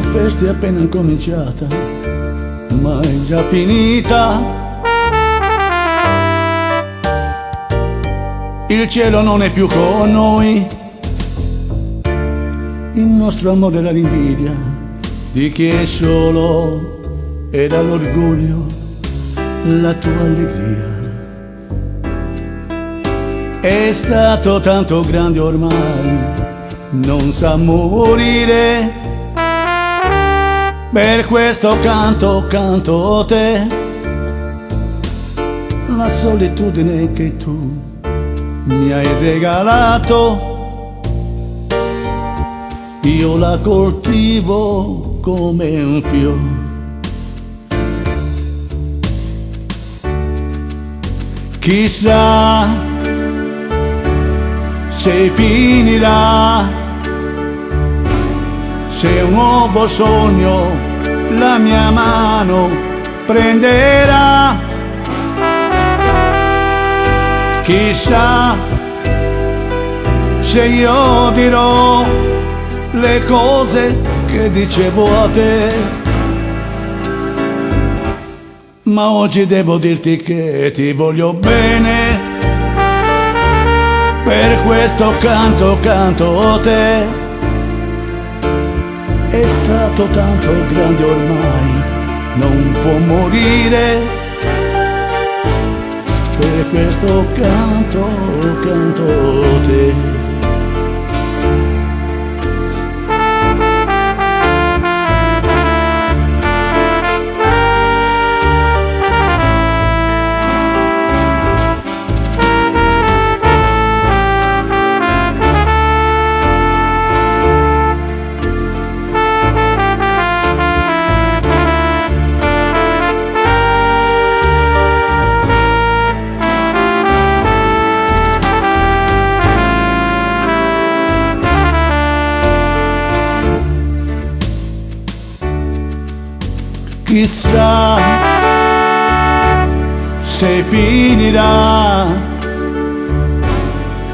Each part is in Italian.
festa è appena cominciata, ma è già finita. Il cielo non è più con noi, il nostro amore era l'invidia di chi è solo e dall'orgoglio la tua allegria. È stato tanto grande ormai, non sa morire. Per questo canto te, la solitudine che tu mi hai regalato, io la coltivo come un fiore. Chissà se finirà, se un nuovo sogno la mia mano prenderà. Chissà se io dirò le cose che dicevo a te, ma oggi devo dirti che ti voglio bene. Per questo canto te. È stato tanto grande ormai, non può morire. Per questo canto te. Chissà se finirà,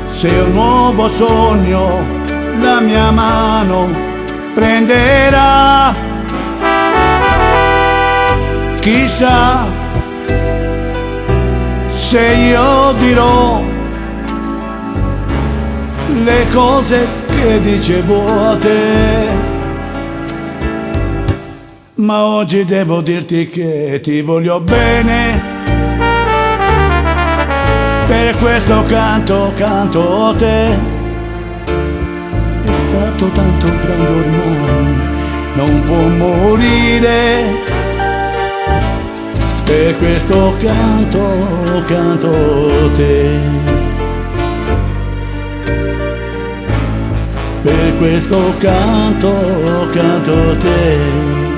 se un nuovo sogno la mia mano prenderà. Chissà se io dirò le cose che dicevo a te, ma oggi devo dirti che ti voglio bene. Per questo canto te. È stato tanto grande ormai, non può morire. Per questo canto te. Per questo canto te.